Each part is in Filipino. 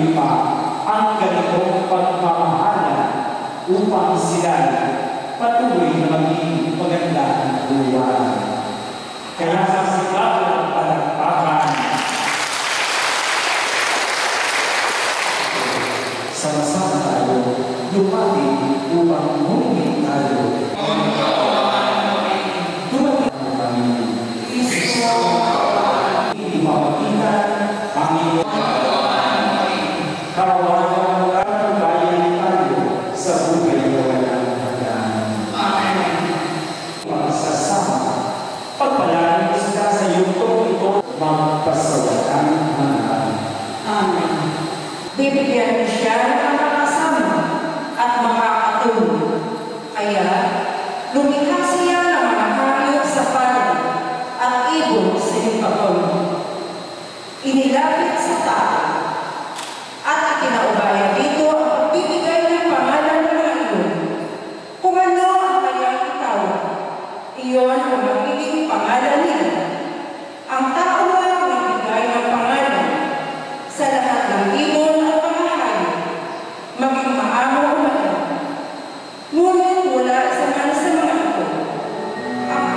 ituloy pa ang ganitong pagmamahala upang sila patuloy na maging maganda ang buwan. Kaya sa sigaw ng palakpakan, sama-sama tayo lumapit upang humingin tayo. Dumating ang kami. Ipapagitan kami. Kawalan mo ang bayan tayo sa buhay na walang hanggan. Amen. Magsasama, pagpalain sila sa yugtong ito, magpasawatan hanggan. Amen. Bibigyan siya ng makasama at makakatulong. Kaya, lumikha siya ng mga hayop sa palan at ibon sa hipagol. Inilapit sa tao at ikinaubayan dito ang pagbibigay ng pangalan ng mga iyon. Kung ano ang kanyang itawag, iyon ang magiging pangalan nila. Ang tao ang nagbigay ng pangalan sa lahat ng ibon at mga hayop, maging maamo o mata. Ngunit mula sa mga ito, ang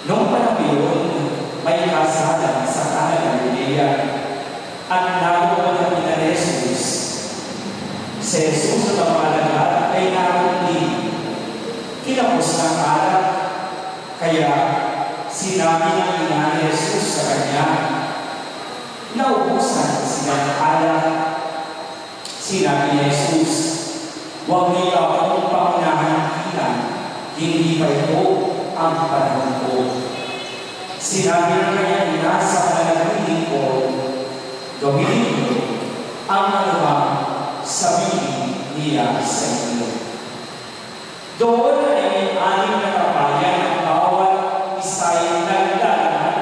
noong panahon yun, may kasada sa Cana Galilea at naroon ang ina ni Jesus. Si Jesus na pamalagat ay naroon din. Kinapos ng alak, kaya sinabi ng ina ni Jesus sa kanya, naubusan sila ng alak. Sinabi ni Jesus, huwag niyo akong pangunahan ilan, hindi pa ito ang panahon ko. Sinabi ng kanyang ina sa panalangin ko, gawin niyo ang anumang sabihin niya sa inyo. Doon ay may anim na kabayan ang bawat isa ay nagdaanan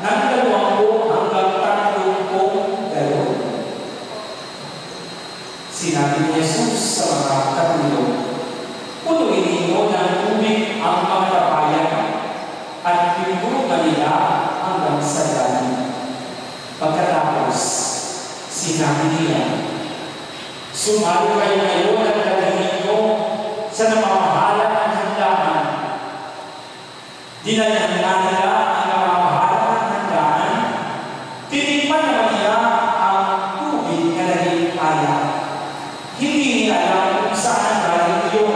ng 20 hanggang 30 galon. Sinabi ni Jesus sa mga katulong, punuin ninyo ng tubig ang mga kabayan at pinulugan nila hanggang sa dalim. Pagkatapos, sinabi niya, sumalo kayo ngayon at dalhin ninyo sa namamahala ng handaan. Dinalhan nila ang namamahala ng handaan. Tinikman naman niya ang tubig na naging alak. Hindi niya alam kung saan galing iyon.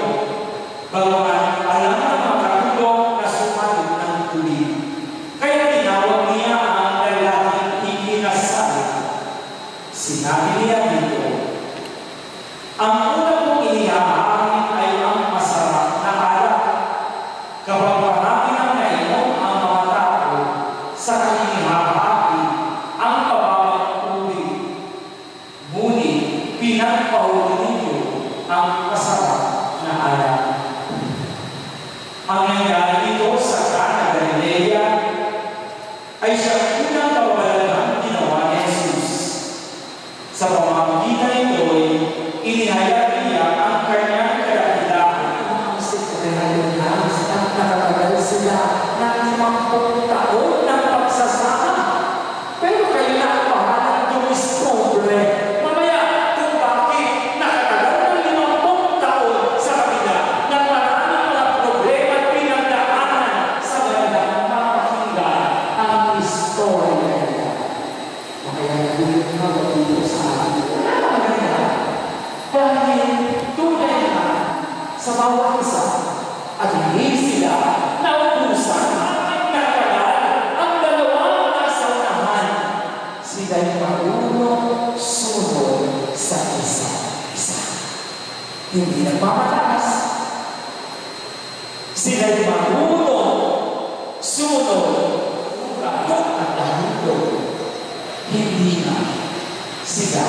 Bagaman alam ng mga katulong na sumalo ng tubig. Kaya tinawag niya ang lalaking ikinasal. Sinabi niya dito, ang una kong inihahain ay ang masarap na alak. Kapag marami nang nainom ang mga tao, sa inihahain ang pababang tubig. Ngunit pinagpahuli ninyo ang masarap na alak. Ang nangyari ito sa Cana Galilea ay siya unang kababalaghan ginawa ni Jesus. Sa pamamagitan nito ay inihayag niya ang kanyang kadakilaan. ang sekretaryo na nakatagal sila ng 50 taon ng pagsasama. Pero kayo na ang bahalang dumiscover. Mamaya kung bakit nakatagal ng 50 taon sa kabila ng maraming mga problema at pinagdaanan sa magandang mapakinggan ang istorya nila. Kaya nagulit na dito sa akin. Wala naman ganyan. Dahil tunay na sa bawat isa at hindi sila naubusan at nagtagal ang dalawang nasa unahan. Sila'y marunong sunod sa isa. Hindi nagmamataas. Sila'y marunong sunod at dahil hindi na sila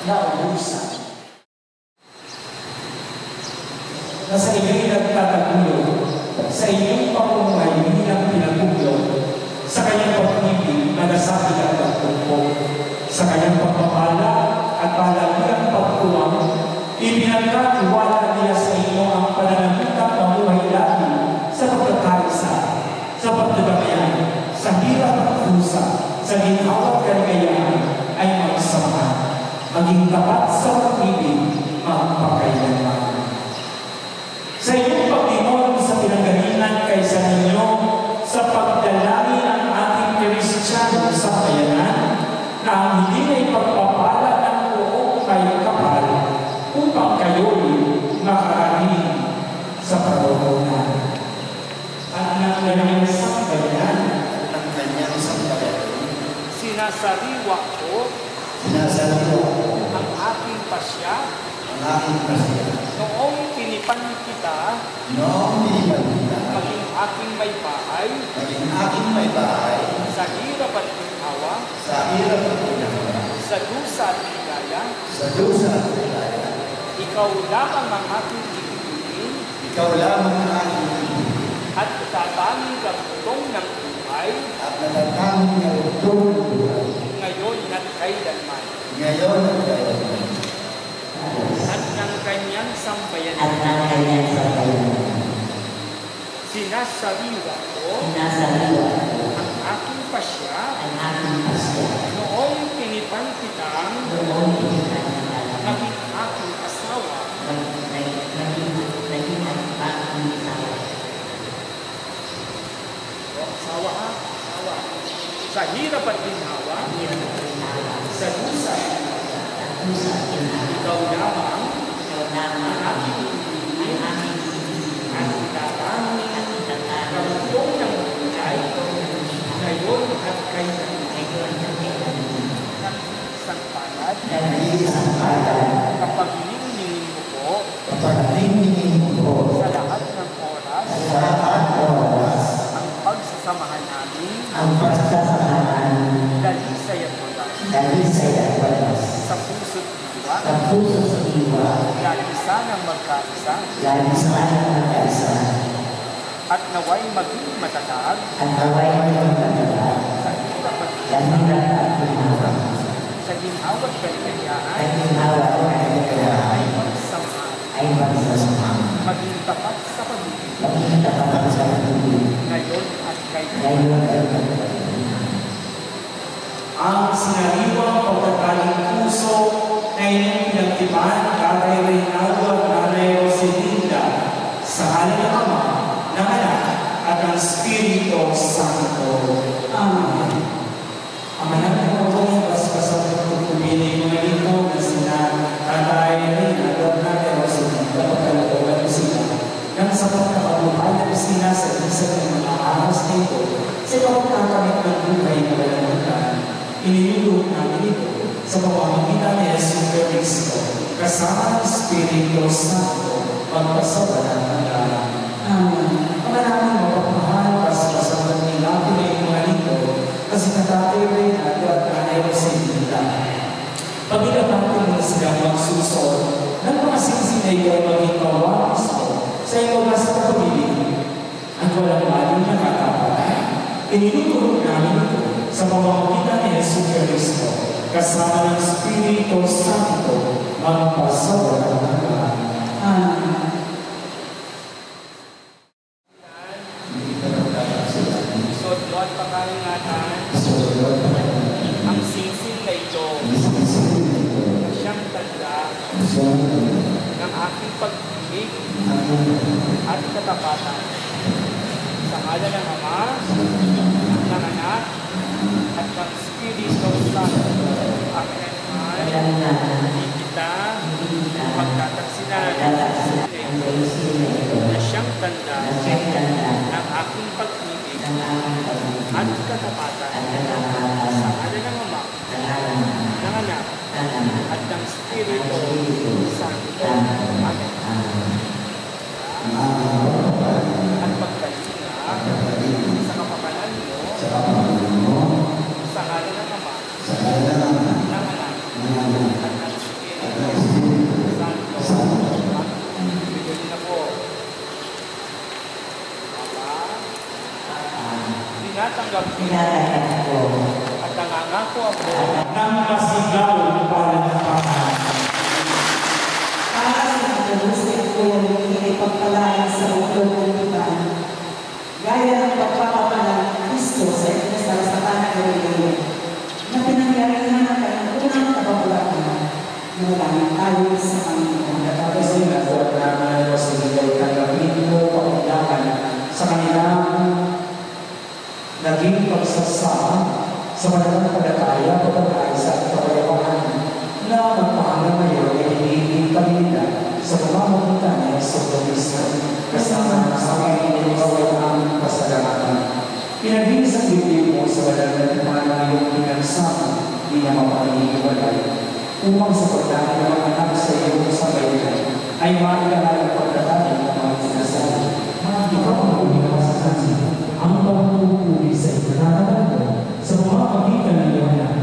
naubusan. Na sa inyong nagtatagulo, sa inyong pamumuhay bilang pinagulong, sa kanyang pag-ibig na nasakit at pagpupok, sa kanyang pagpapala at palagiang pagtuwang, ipinagkatiwala niya sa inyo ang pananalitang mamuhay lagi sa pagkakaisa, sa pagdadamayan, sa hirap at kusa, sa ginhawang kaligayahan ay magsama, maging tapat sa pag-ibig, magpakailanman. Sa inyong pagdimon sa pinanggalingan kaysa ninyo sa pagdalangin ng ating Kristiyano sa bayanan na ang hindi ay pagpapala ng buong kay kapal upang kayo'y makarating sa paroonan. At ng kanyang sambayanan, sinasariwa ko ang aking pasya noong tinipan kita maging aking may bahay sa hirap at ginhawa sa dusa at ligaya ikaw lamang ang aking ibigin at tatanging gabutong ng buhay ngayon at kailanman at ng kanyang sambayanan sinasariwa ko ang aking pasya noong tinipan kitang maging aking asawa asawa sa hirap at ginhawa sa dusa ikaw lamang ang aking ibigin at itatanging kabutong ng buhay ngayon at kailanman ng isang palad kapag hiningin mo po sa lahat ng oras ang pagsasamahan namin dalisay at wagas sa puso't diwa lagi sanang magkaisa at naway maging matatag sa ginhawa at kaligayahan ay magsama maging tapat sa pag-ibig ngayon at kailanman. Ang sinariwang pagkakaling puso na inyong pinagtipan, Tatay Reynaldo at Nanay Roselinda, sa ngalan ng Ama, ng Anak, at ng Espiritu Santo. Amen. Ang anak ng mga basbasan ng pagpumili mga ito na sina Tatay Reynaldo at Nanay Roselinda, pagkalagawan sila, nang sa pagkakabuhay ng sina sa isang ng mga ahas nito, sa pagkakamit ng buhay na walang hanggan, inilulog namin ito sa pamamagitan ni Jesus Cristo, kasama ng Espiritu Santo, magpasawalan ng lahat. Amen. Ang maraming mapagmahal, kaspasan ng nilapin na yung mga nito, kasi Tatay Reynaldo at Nanay Roselinda. Pag-ilabatin mo silang magsusod ng mga sinsinay ay maging kawamis mo sa iyong mas pag-ibig at walang maling nakatapat. Inilulog namin ito sa pamamagitan ni Jesus Cristo, kasama ng Espiritu Santo, magpasawalan ng lahat. Amen. Isod mo at pangangingatan ang singsing na ito na siyang tanda ng aking pag-ibig at katapatan sa ngalan ng Ama, ng Anak, at ng Espiritu Santo. Amen. Hindi kita pagtataksinan na siyang tanda ng aking pag-ibig at katapatan sa ngalan ng Ama, ng Anak, at ng Espiritu Santo. Amen. At pagkalinga sa kapakanan mo sa ngalan ng Ama, ng Anak, at ng Espiritu Tinatayag ko. At nangangako ako Nang masigaw para ng Panginoon. Para sa natulusip ko yung ipagpalayan sa ulo ng iba, gaya ng pagpapapalang Kristo sa Ikasal sa Tanang Galileo, na pinangyarihan ng kanyang unang kababalagan na malamang tayo sa Panginoon. Tapos din na po naman sa hindi tanggapin mo pakilaman sa kanilang naging pagsasama sa mananampalataya, pagkakaisa at kapayapaan na magpahanggang ngayon ay hinihintay kami nila sa pamamagitan ng Kristo kasama sa mga bawat aming pasalamatan. Pinagilis ang bibig mo sa mananampalataya ng iyong pinagsama, di na mapanihiwalay, upang sa pagdami ng mga anak sa iyong sabayan ay mailangan ang pagdadami ng mga sinasabi. Ikaw ang umigaw sa kanila, ang pagpupuri sa itinaralan mo sa mga pagitan ng iwanan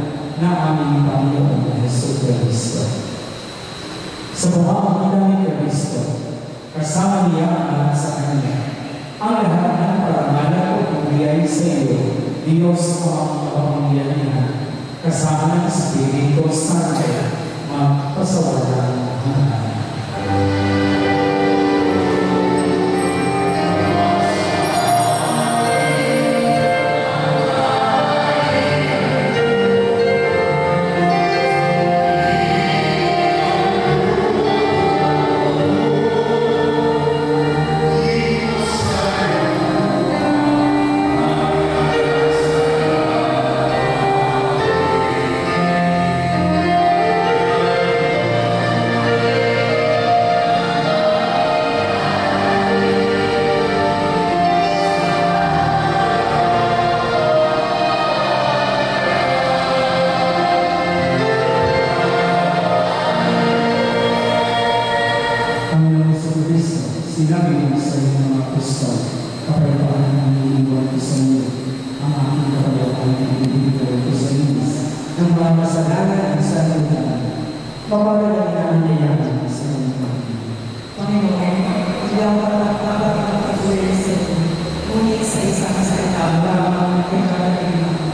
na aming Panginoon na Jesus Cristo. Sa pamamagitan ni Cristo, kasama niya ang anak sa Kanya, ang lahat ng parangalan o pumiyay sa iyo, Diyos ang kapangyarihan, kasama ng Espiritu Santo, magpasawalan ng anak. Sinabi mo sa iyong mga apostol, kapayapaan ang iniwan ko sa iyo, ang aking kapayapaan ang ibibigay ko sa iyo, ng mga masalanan sa lugar, mapapalagaan niya sa iyong Panginoon, hindi ako nakapagpapatuloy sa iyo, ngunit sa isang salita lamang ang ikakalimutan.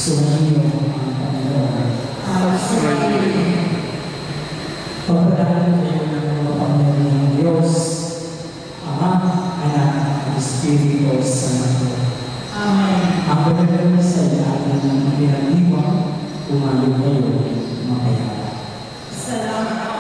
Sumayo ang Panginoon. Pagpadahan kayo ng mga Panginoon Diyos, Ama, Anak, at Espiritu Santo. Amen. Ang pagdadala sa ilalim ng pinag-iwang, umayon kayo, makayapa. Salamat.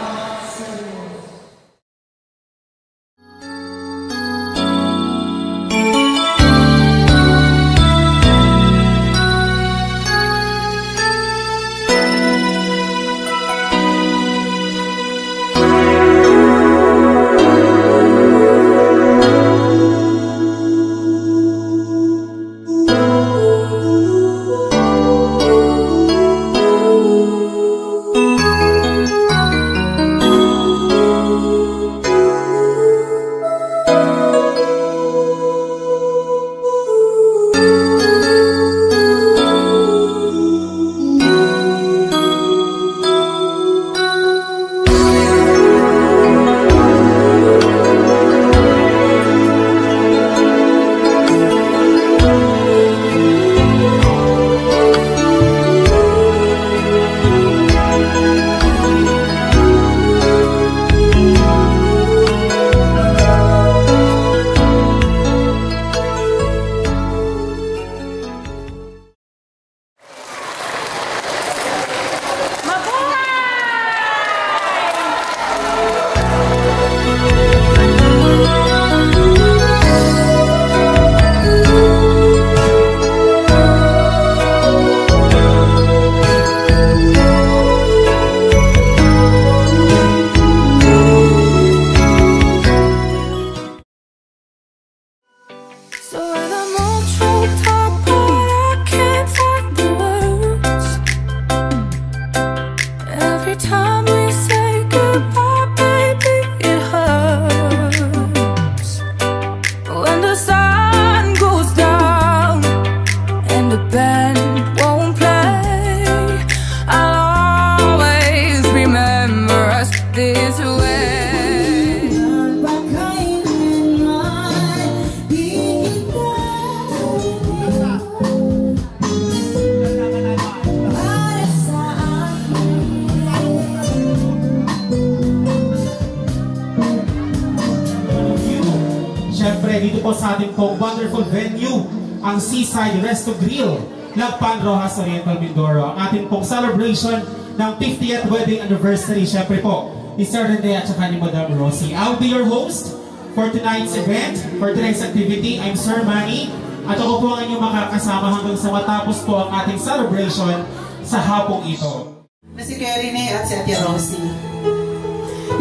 syempre dito po sa ating pong wonderful venue, ang Seaside Resto Grill, Lagpan Rojas Oriental Mindoro. Ang ating pong celebration ng 50th wedding anniversary, syempre po, ni Sir Rene at saka ni Madam Rosie. I'll be your host for tonight's event, for tonight's activity. I'm Sir Manny, at ako po ang inyong makakasama hanggang sa matapos po ang ating celebration sa hapong ito. Na si Rene at si Ate Rosie.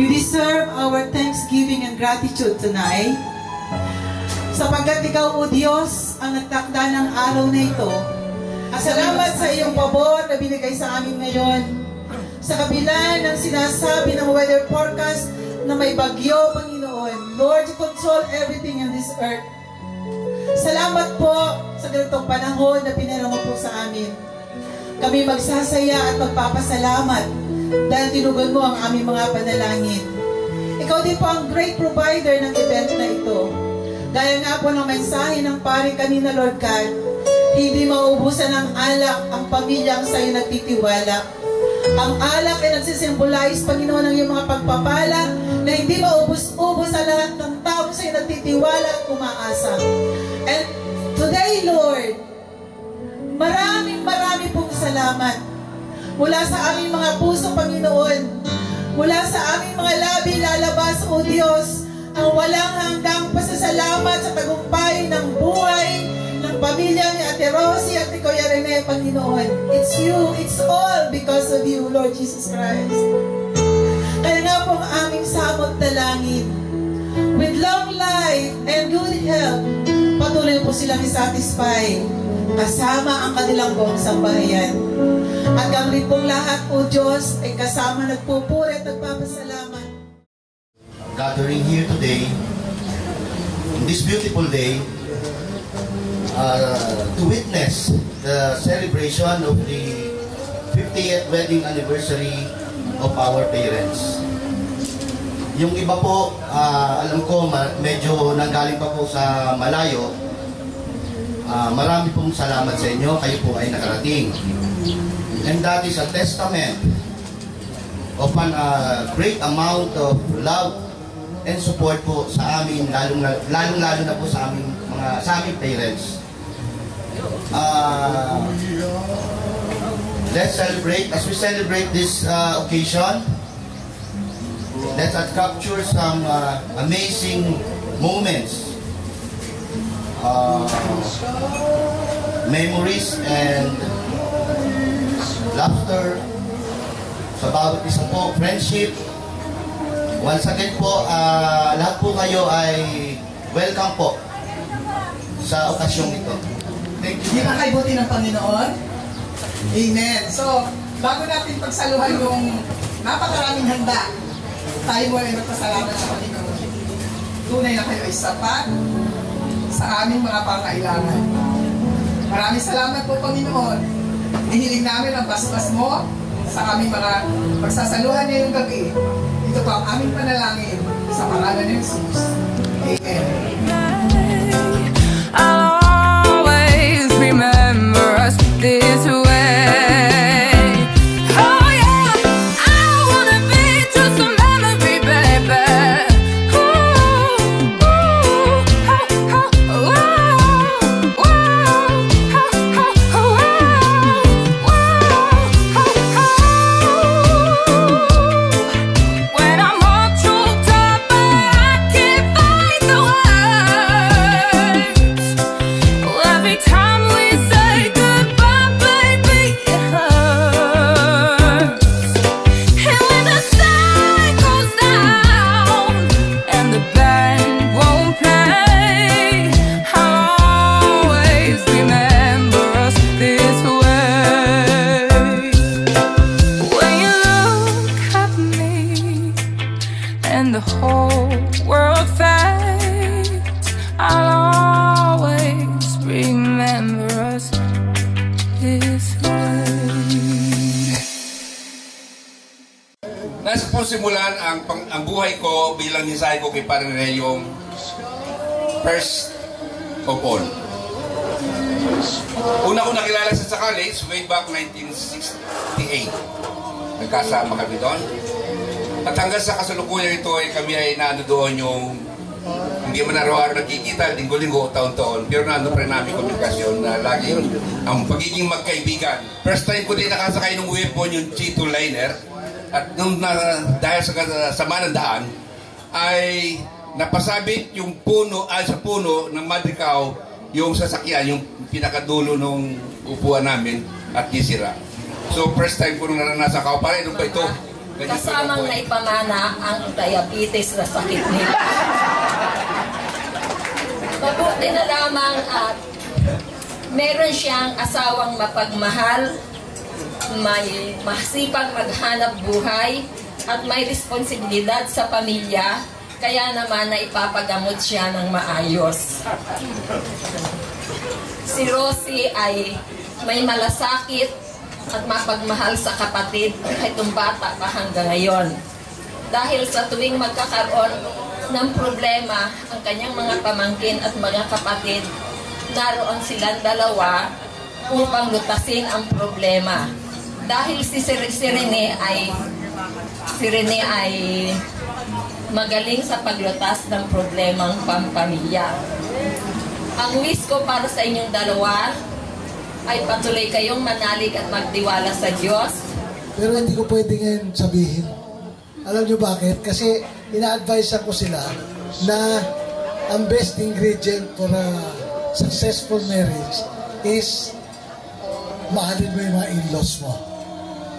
You deserve our thanksgiving and gratitude tonight. Sapagkat ikaw, O Diyos, ang nagtakda ng araw na ito. Salamat sa iyong pabor na binigay sa amin ngayon. Sa kabila ng sinasabi ng weather forecast na may bagyo, Panginoon, Lord, you control everything in this earth. Salamat po sa ganitong panahon na pinaramo po sa amin. Kami magsasaya at magpapasalamat dahil tinugon mo ang aming mga panalangin. Ikaw din po ang great provider ng event na ito. Gaya nga po ng mensahe ng pari kanina, Lord God, hindi maubusan ng alak ang pamilyang sa iyo nagtitiwala. Ang alak ay nagsisimbolize, Panginoon, ng iyong mga pagpapala na hindi maubos-ubos sa lahat ng tao sa iyo nagtitiwala at umaasa. And today, Lord, maraming pong salamat. Mula sa aming mga puso, Panginoon, mula sa aming mga labi lalabas, O Diyos, ang walang hanggang pasasalamat sa tagumpay ng buhay ng pamilya ni Ate Rosie at ni Kuya Rene, Panginoon. It's you, it's all because of you, Lord Jesus Christ. Kaya nga po ang aming samot na langit, with long life and good health, patuloy po silang isatisfy kasama ang kanilang buong sambahayan. At kami pong lahat, O Diyos, ay kasama nagpupuri at nagpapasalamat. Gathering here today, on this beautiful day, to witness the celebration of the 50th wedding anniversary of our parents. Yung iba po, alam ko, medyo nanggaling pa po sa malayo. Marami pong salamat sa inyo, kayo po ay nakarating. And that is a testament of a great amount of love and support po sa amin, lalong-lalo na po sa aming parents. Let's celebrate, as we celebrate this occasion, let's capture some amazing moments, memories and laughter sa bawat isa po, friendship. Once again po, lahat po kayo ay welcome po sa okasyong ito. Thank you. Hindi makaibuti ng Panginoon. Amen. So, bago natin pagsaluhan yung napakaraming handa, tayo mo ay magpasalamat sa Panginoon. Tunay na kayo ay sapat sa aming mga pangailangan. Maraming salamat po, Panginoon. Ihiling namin ang basbas mo sa aming mga pagsasaluhan ngayong gabi. Ito po ang aming panalangin sa pangalan ni Jesus. Amen. I'll always remember us this way. Oh yeah, I don't wanna be just a memory, baby. When I'm all choked up, I can't find the words. Every time we say goodbye, baby, it hurts. And when the sun goes down and the band won't play, I'll always remember us this way. When you look at me and the whole world fades, I'll always remember us this way. Nasa po simulan ang buhay ko bilang nisay ko kay Parang Rene yung first of all. Una ko nakilala sa college way back 1968. Nagkasama kami doon. At hanggang sa kasalukuyan ito ay kami ay naano doon yung Hindi man araw-araw nagkikita, linggo-linggo, taon-taon. Pero nando pa rin namin komunikasyon na lagi yun. Ang pagiging magkaibigan. First time ko din nakasakay ng weapon yung G2 liner. At nung dahil sa sama ng daan, ay napasabit yung puno, sa puno ng Madrigaw, yung sasakyan, yung pinakadulo ng upuan namin at disira. So first time ko nung naranasan ako, parang ano ba ito? Kasamang naipamana ang diabetes na sakit nila. Mabuti na lamang at meron siyang asawang mapagmahal, may masipag maghanap buhay, at may responsibilidad sa pamilya, kaya naman na ipapagamot siya ng maayos. Si Rosie ay may malasakit at mapagmahal sa kapatid kahit bata pa hanggang ngayon. Dahil sa tuwing magkakaroon ng problema ang kanyang mga pamangkin at mga kapatid, naroon silang dalawa upang lutasin ang problema. Dahil si Rene ay magaling sa paglutas ng problemang pampamilya. Ang wish ko para sa inyong dalawa ay patuloy kayong manalig at magtiwala sa Diyos. Pero hindi ko pwede ngayon sabihin. Alam nyo bakit? Kasi ina-advise ko sila na ang best ingredient for a successful marriage is mahalin mo yung mga in-laws mo.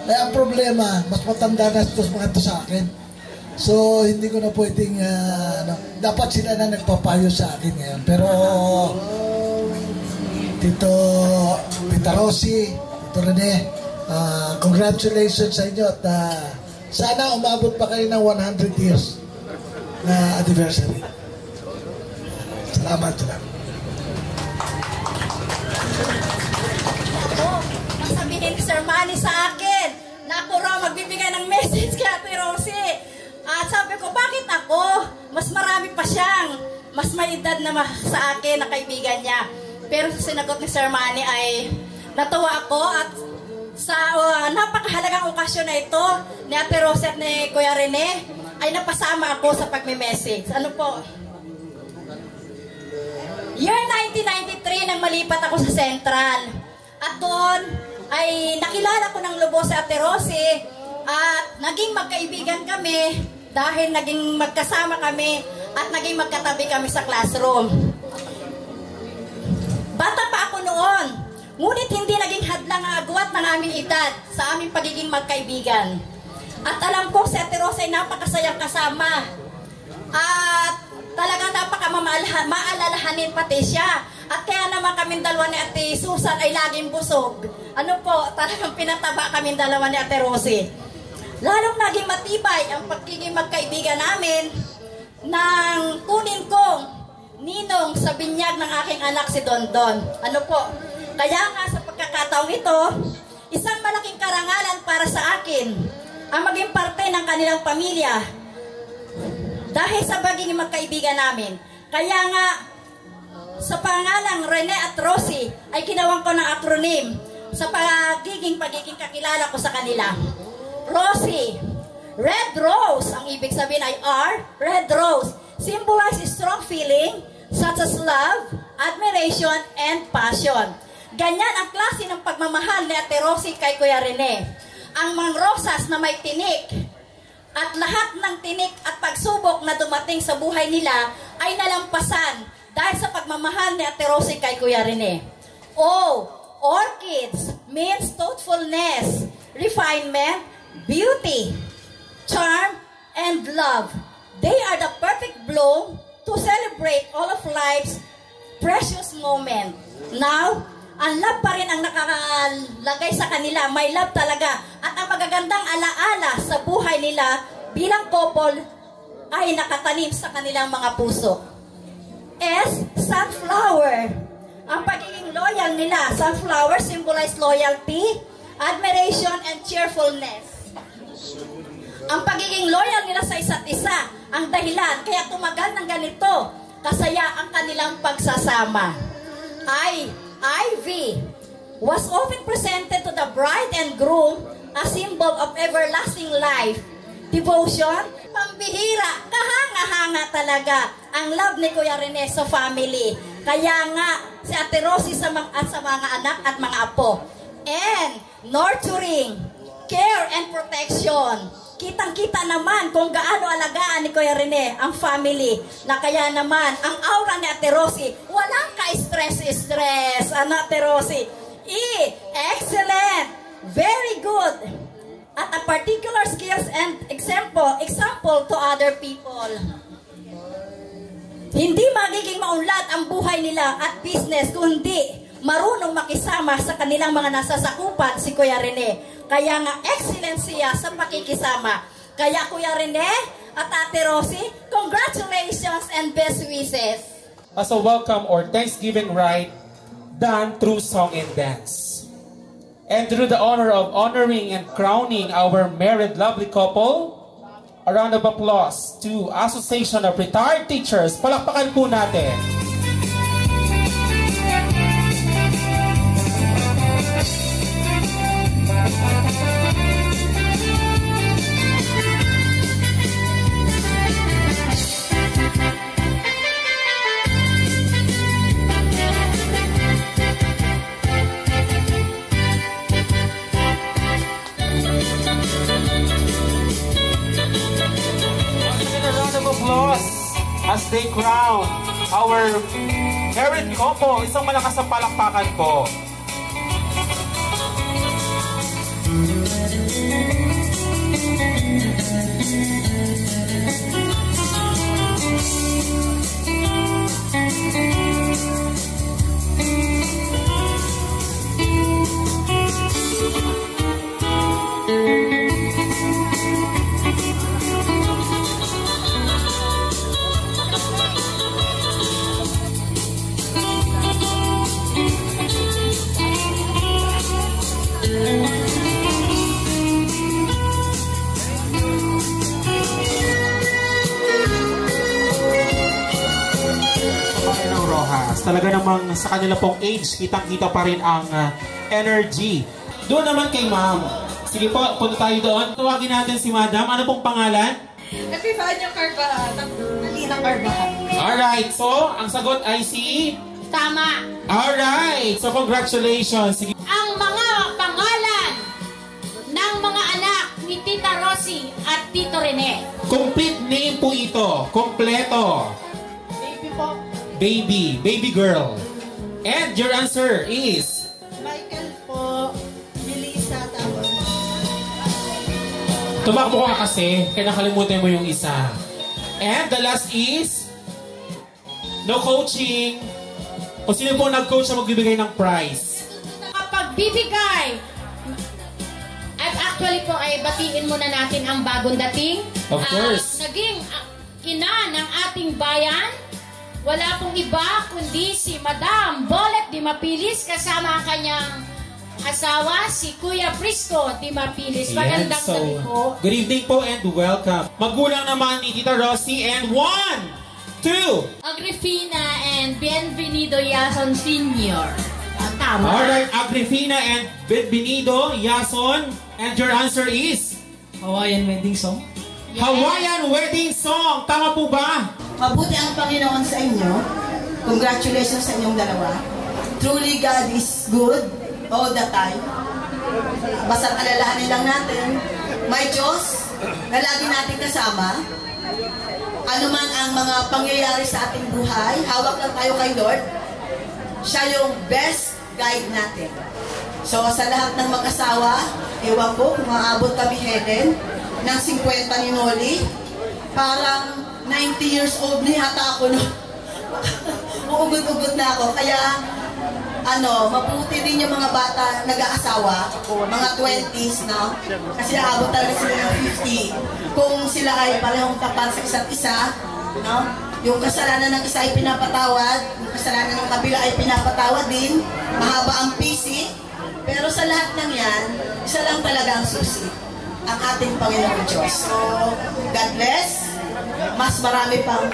Kaya ang problema, mas matanda na ito mga ito sa akin. So, hindi ko na pwedeng, dapat sila na nagpapayo sa akin ngayon. Pero, Tito Rosie, Tito Rene, congratulations sa inyo at sana umabot pa kayo ng 100 years na anniversary. Salamat. Sabihin ni Sir Manny sa akin na ako raw magbibigay ng message kay Ate Rosie. At sabi ko, bakit ako? Mas marami pa siyang mas may edad na sa akin na kaibigan niya. Pero sa sinagot ni Sir Manny ay natuwa ako at sa napakahalagang okasyon na ito ni Ate Rosie at ni Kuya Rene ay napasama ako sa pagme-message. Ano po? Year 1993 nang malipat ako sa Central. At doon ay nakilala ko ng lubos si Ate Rosie at naging magkaibigan kami dahil naging magkasama kami at naging magkatabi kami sa classroom. Bata pa ako noon, ngunit hindi naging hadlang ang agwat ng aming edad sa aming pagiging magkaibigan. At alam ko si Ate Rosie ay napakasayang kasama. At talagang maalalahanin pati siya. At kaya naman kaming dalawa ni Ate Susan ay laging busog. Ano po, talagang pinataba kaming dalawa ni Ate Rosie. Lalong naging matibay ang pagiging magkaibigan namin nang kunin kong ninong sa binyag ng aking anak si Dondon. Ano po? Kaya nga sa pagkakataong ito, isang malaking karangalan para sa akin ang maging parte ng kanilang pamilya dahil sa pagiging magkaibigan namin. Kaya nga sa pangalang Rene at Rosie ay ginawan ko ng acronym sa pagiging kakilala ko sa kanila. Rosie, Red Rose, ang ibig sabihin ay R, Red Rose, symbolizes strong feeling such as love, admiration, and passion. Ganyan ang klase ng pagmamahal ni Ate Rosie kay Kuya Rene. Ang mga rosas na may tinik at lahat ng tinik at pagsubok na dumating sa buhay nila ay nalampasan dahil sa pagmamahal ni Ate Rosie kay Kuya Rene. O, orchids means thoughtfulness, refinement, beauty, charm, and love. They are the perfect bloom to celebrate all of life's precious moment. Now, ang love pa rin ang nakakalagay sa kanila. May love talaga. At ang magagandang alaala sa buhay nila bilang couple ay nakatanim sa kanilang mga puso. S, sunflower. Ang pagiging loyal nila. Sunflower symbolize loyalty, admiration, and cheerfulness. Ang pagiging loyal nila sa isa't isa ang dahilan kaya tumagal ng ganito kasaya ang kanilang pagsasama. Ivy was often presented to the bride and groom a symbol of everlasting life, devotion, pambihira, kahanga-hanga talaga. ang love ni Kuya Rene sa family. Kaya nga, si Ate Rosie sa mga anak at mga apo. And nurturing, care and protection. Kitang-kita naman kung gaano alagaan ni Kuya Rene ang family. Na kaya naman, ang aura ni Ate Rosie, walang ka-stress-stress. Ano, Ate Rosie? Excellent! Very good! At a particular skills and example to other people. Hindi magiging maunlad ang buhay nila at business kundi marunong makisama sa kanilang mga nasasakupan si Kuya Rene. Kaya nga excellent siya sa pakikisama. Kaya Kuya Rene at Ate Rosie, congratulations and best wishes. As a welcome or Thanksgiving rite done through song and dance. And through the honor of honoring and crowning our married lovely couple, a round of applause to Association of Retired Teachers. Palakpakan po natin. As they crown our married couple, isang malakas na palakpakan po. Talaga namang sa kanila pong age, kitang-kita pa rin ang energy. Doon naman kay ma'am. Sige po, punta tayo doon. Tuwagin natin si madam. Ano pong pangalan? Epifanio Carvajal. Alina Carvajal. Alright, so ang sagot ay si? Tama. Alright, so congratulations. Sige. Ang mga pangalan ng mga anak ni Tita Rosie at Tito Rene. Complete name po ito. Kompleto. Baby po. Baby girl. And your answer is? Michael po, Melissa Tawon. Tumakbo ka kasi, kaya nakalimutan mo yung isa. And the last is? No coaching. O sino po nag-coach na magbibigay ng prize? Kapag bibigay, at actually po ay batiin muna natin ang bagong dating. Of course. Naging ina ng ating bayan. Wala pong iba kundi si Madam Bolet Di Mapilis kasama ang kanyang asawa, si Kuya Prisco Di Mapilis. Magandang gabi po. Good evening po and welcome. Magulang naman ni Tita Rosie and 1, 2. Agrifina and Bienvenido Yason Sr. Tama. Alright, Agrifina and Bienvenido Yason. And your answer is? Hawaiian wedding song. Yes. Hawaiian wedding song. Tama po ba? Mabuti ang Panginoon sa inyo. Congratulations sa inyong dalawa. Truly God is good all the time. Basta alalahanin lang natin, may Diyos na lagi natin kasama. Ano man ang mga pangyayari sa ating buhay, hawak lang tayo kay Lord. Siya yung best guide natin. So sa lahat ng mag-asawa, ewan ko kung maabot kami Helen ng 50 ni Noli, parang 90 years old na yata ako, no? Uugod-ugod na ako. Kaya, mabuti din yung mga bata nag-aasawa, mga 20s, no? Kasi naabot talaga sila ng 50. Kung sila ay parehong tapat sa isa't isa, no? Yung kasalanan ng isa ay pinapatawad, yung kasalanan ng kabila ay pinapatawad din, mahaba ang PC, pero sa lahat ng yan, isa lang talaga ang susi, ang ating Panginoon Diyos. So, God bless. Mas marami pang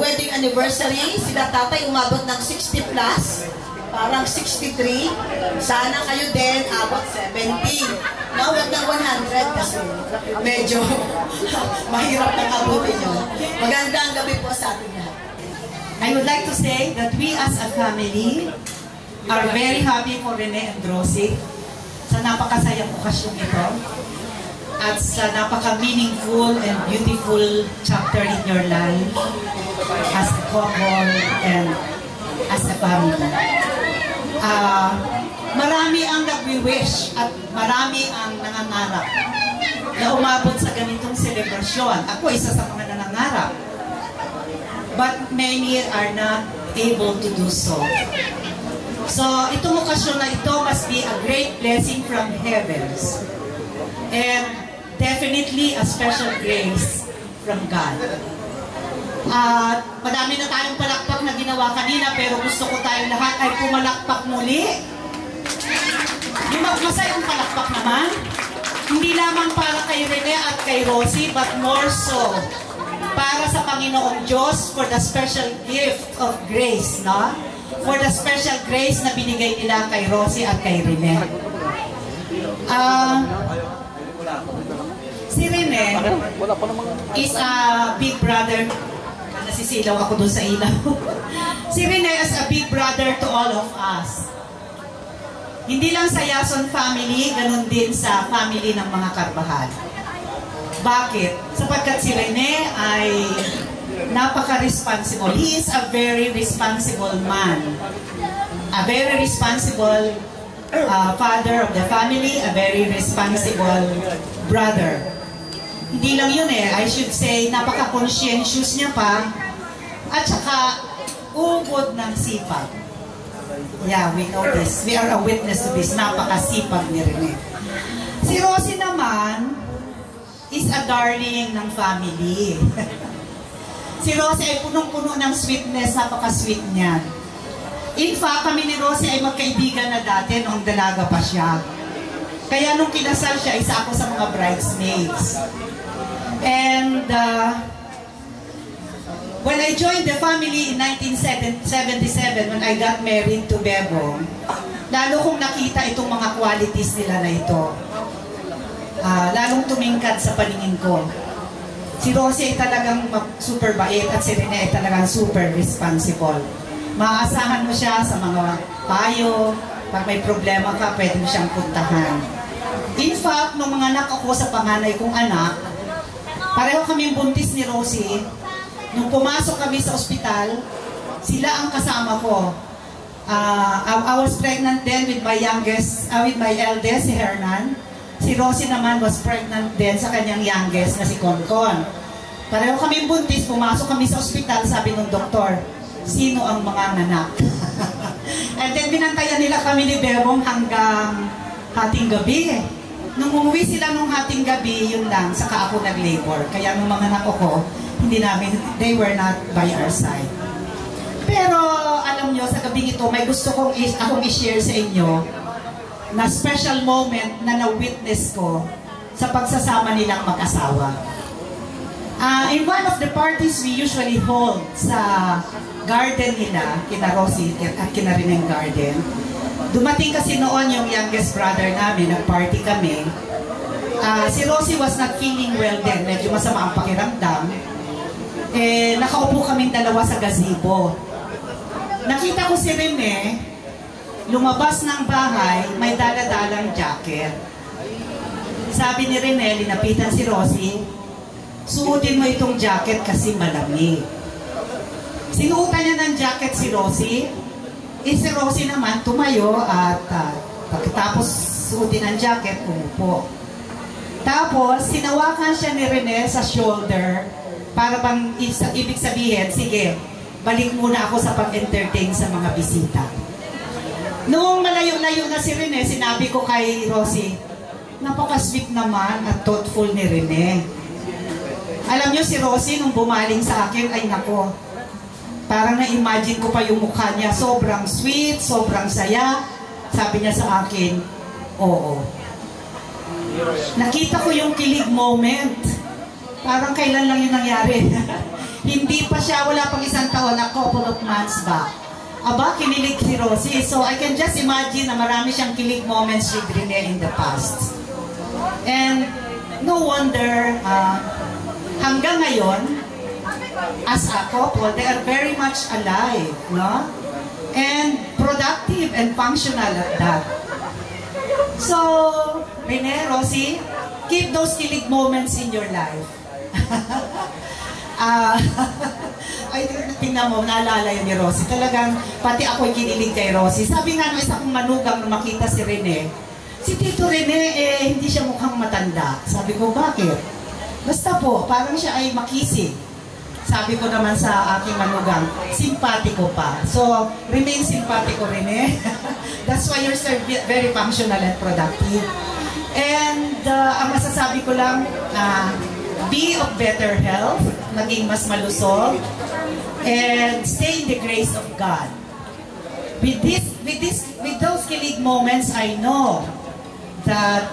wedding anniversary. Sila tatay umabot ng 60 plus. parang 63. Sana kayo din abot 70. No, wag ng 100 kasi medyo mahirap na abutin nyo. Magandang gabi po sa ating lahat. I would like to say that we as a family are very happy for Rene and Rosie sa napakasayang okasyon ito at sa napaka-meaningful and beautiful chapter in your life as a couple and as a family. Marami ang nagwi-wish at marami ang nangangarap na umabot sa ganitong selebrasyon. Ako isa sa mga nangangarap. But many are not able to do so. So, itong okasyon na ito must be a great blessing from heavens. And definitely a special grace from God. Madami na tayong palakpak na ginawa kanina, pero gusto ko tayong lahat ay pumalakpak muli. Yung masayang palakpak naman, hindi lamang para kay Rene at kay Rosie, but more so para sa Panginoong Diyos for the special gift of grace, no? For the special grace na binigay nila kay Rosie at kay Rene. Si Rene is a big brother. Nasisilaw ako doon sa ilaw. Si Rene is a big brother to all of us. Hindi lang sa Yason family, ganun din sa family ng mga Carbajal. Bakit? Sapagkat si Rene ay napaka-responsible. He is a very responsible man. A very responsible father of the family, a very responsible brother. Hindi lang yun I should say, napaka-conscientious niya pa, at saka ubod ng sipag. Yeah, we know this. We are a witness to this. Napakasipag ni Rene. Si Rosie naman is a darling ng family. Si Rosie ay punong-puno ng sweetness, napaka-sweet niya. In fact, kami ni Rosie ay magkaibigan na dati noong dalaga pa siya. Kaya nung kinasal siya, isa ako sa mga bridesmaids. And when I joined the family in 1977, when I got married to Bebo, lalo kong nakita itong mga qualities nila na ito. Lalong tumingkad sa paningin ko. Si Rosie ay talagang super bait at si Rene ay talagang super responsible. Maaasahan mo siya sa mga payo. Pag may problema ka, pwede mo siyang puntahan. In fact, nung mga anak ako sa panganay kong anak, pareho kaming buntis ni Rosie. Nung pumasok kami sa ospital, sila ang kasama ko. I was pregnant then with my eldest, si Hernan. Si Rosie naman was pregnant then sa kanyang youngest na si Konkon. Pareho kaming buntis, pumasok kami sa ospital, sabi ng doktor, sino ang mga anak? And then binantayan nila kami ni Bebong hanggang hating gabi. Nung umuwi sila nung hating gabi, yun lang, saka ako nag-labor. Kaya nung mga anak ko, hindi namin, they were not by our side. Pero alam nyo, sa gabing ito, may gusto akong i-share sa inyo na special moment na na-witness ko sa pagsasama nilang mag-asawa. In one of the parties we usually hold sa garden nila, kina Rosie at kina Reneng garden, dumating kasi noon yung youngest brother namin, nag-party kami. Si Rosie was not feeling well then, medyo masama ang pakiramdam. Nakaupo kaming dalawa sa gazebo. Nakita ko si Rene, lumabas ng bahay, may dala-dalang jacket. Sabi ni Rene, linapitan si Rosie, suotin mo itong jacket kasi malamig. Sinuotan niya ng jacket si Rosie. Si Rosie naman tumayo at pagkatapos suotin ang jacket, umupo. Tapos, sinawakan siya ni Rene sa shoulder para bang ibig sabihin, sige, balik muna ako sa pag-entertain sa mga bisita. Noong malayo-layo na si Rene, sinabi ko kay Rosie, napaka-sweet naman at thoughtful ni Rene. Alam niyo si Rosie, nung bumaling sa akin, ay nako, parang na-imagine ko pa yung mukha niya, sobrang sweet, sobrang saya. Sabi niya sa akin, oo. Nakita ko yung kilig moment. Parang kailan lang yun nangyari. Hindi pa siya, wala pang isang taon, a couple of months back. aba, kinilig si Rosie. So I can just imagine na marami siyang kilig moments with Rene in the past. And no wonder, hanggang ngayon, as a couple, they are very much alive, no? And productive and functional at that. So, Rene, Rosie, keep those kilig moments in your life. Ay, tingnan mo, naalala yun ni Rosie. Talagang, pati ako'y kinilig kay Rosie. Sabi nga nung isa kong manugang na makita si Rene, si Tito Rene, hindi siya mukhang matanda. Sabi ko, bakit? Basta po, parang siya ay makisig. Sabi ko naman sa aking manugang, simpatiko pa. So, remain simpatiko, Rene. That's why you're very functional and productive. And ang masasabi ko lang, be of better health, maging mas malusog, and stay in the grace of God. With those kilig moments, I know that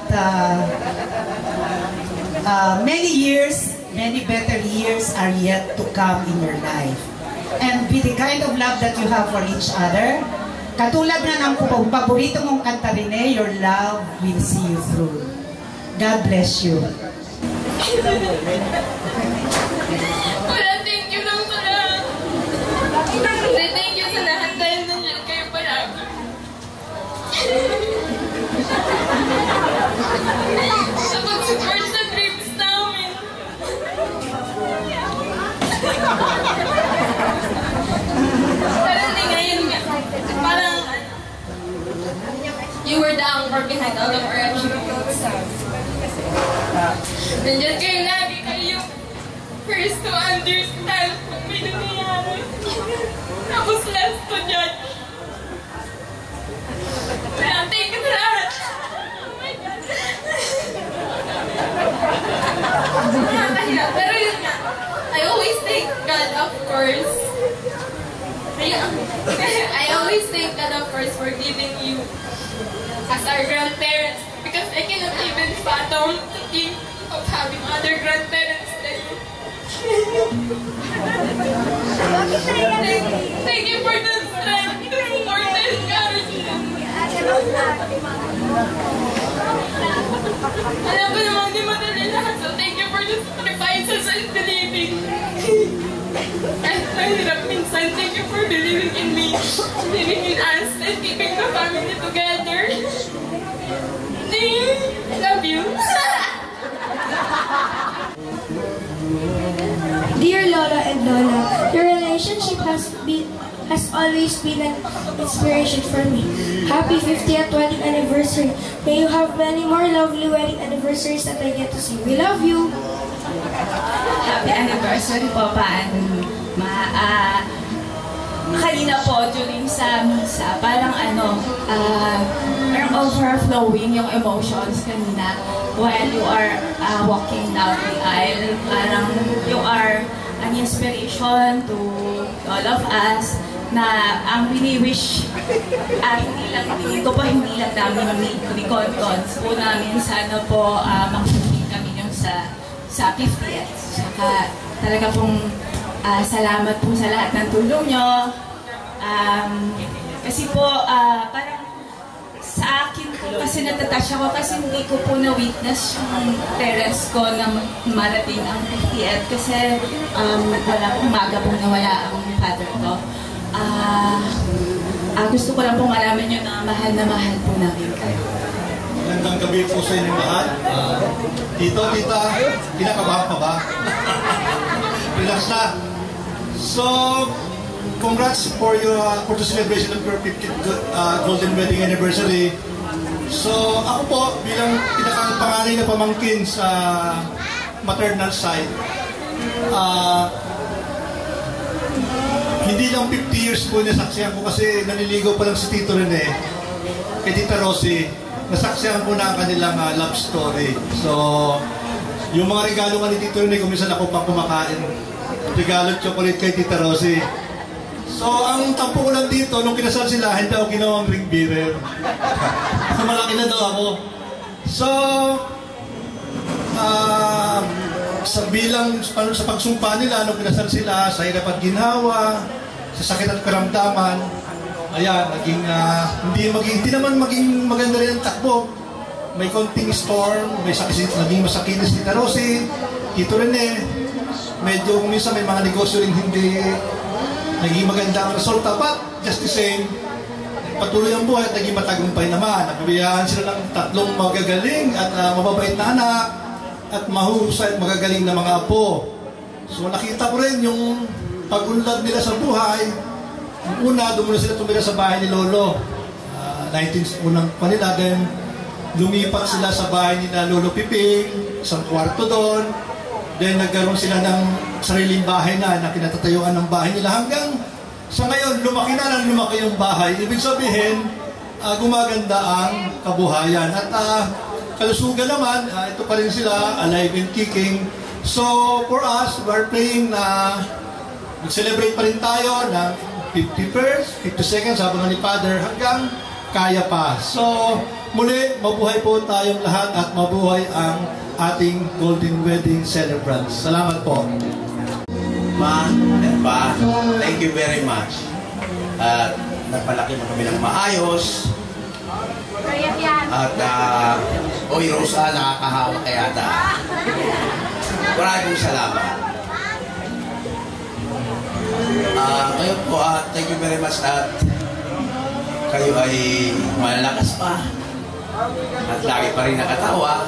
many better years are yet to come in your life. And with the kind of love that you have for each other, katulad na ng paborito mong kanta rin, your love will see you through. God bless you. Wala, thank you lang sa lahat. Thank you sa lahat dahil nandiyan kayo palagi. Sa pag-support sa dreams namin. Parang di ngayon nga. Parang you were the anchor behind all of our achievements. Nandiyan kayo lagi, kayo first to understand kung may nangyayari. Tapos last to judge. Kaya thank you sa lahat. Oh my God. Pero yun nga, I always thank God, of course. I always thank God, of course, for giving you as our grandparents, because I cannot even fathom to think of having other grandparents than you. Thank you for the strength, the support, the encouragement. Alam ko naman di madali lahat, so thank you for the sacrifices and believing. Kahit mahirap minsan, thank you for believing in me, believing in us, and keeping the family together. I love you. Dear Lola and Lola, your relationship has always been an inspiration for me. Happy 50th wedding anniversary. May you have many more lovely wedding anniversaries that I get to see. We love you. Happy anniversary po, kanina po, during sa misa, parang parang overflowing yung emotions kanina while you are walking down the aisle. Parang you are an inspiration to all of us na ang wini-wish hindi lang namin ni Cons po namin sana po mag-complete kami yung sa 50th. Saka talaga pong salamat po sa lahat ng tulong nyo. Kasi po, parang sa akin po kasi natatouch ako kasi hindi ko po na-witness yung parents ko na marating ang 50th kasi umaga pong nawala ang father ko. Gusto ko lang pong malaman nyo na mahal po namin kayo. Magandang gabi po sa inyo lahat. Tito, tita, kinakabahan pa ba? Relax na. So, congrats for the celebration of your 50th golden wedding anniversary. So, ako po, bilang pinakang panganay na pamangkin sa maternal side, hindi lang 50 years po nasaksihan ko kasi naliligaw pa lang si Tito Rene kay Tita Rosie. Nasaksihan po na ang kanilang love story. So, yung mga regalo nga ni Tito Rene, kung minsan ako pang kumakain, regalo chocolate kay Tita Rosie. So, ang tampo ko lang dito, nung kinasal sila, hindi ako ginawang ring bearer. Malaki na daw ako. So, sa bilang, sa pagsumpa nila, nung kinasal sila, sa hirap at ginhawa, sa sakit at karamdaman, ayan, hindi naman maging maganda rin ang takbo. May konting storm, naging masakit si Tita Rosie, Tito Rene. Medyo minsan may mga negosyo rin hindi naging maganda ang resulta. But just the same, patuloy ang buhay at naging matagumpay naman. Nagbibigyan sila ng 3 magagaling at mababait na anak at mahusay at magagaling na mga apo. So nakita ko rin yung pag-unlad nila sa buhay. Una, doon muna sila tumira sa bahay ni Lolo. 19 unang pa nila, then lumipat sila sa bahay ni na Lolo Piping, isang kwarto doon. Then nagkaroon sila ng sariling bahay na kinatatayuan ng bahay nila hanggang sa ngayon, lumaki yung bahay. Ibig sabihin, gumaganda ang kabuhayan. At kalusugan naman, ito pa rin sila, alive and kicking. So, for us, we're praying na mag-celebrate pa rin tayo ng 50 first, 50 seconds, habang ni Father, hanggang kaya pa. So, muli, mabuhay po tayong lahat at mabuhay ang ating Golden Wedding Celebrants. Salamat po. Ma and Pa, thank you very much. At napalaki mo kami ng maayos. At, oy Rosa, nakakahawa ka yata. Maraming salamat. Ngayon po, thank you very much at kayo ay malalakas pa. At lagi pa rin nakatawa.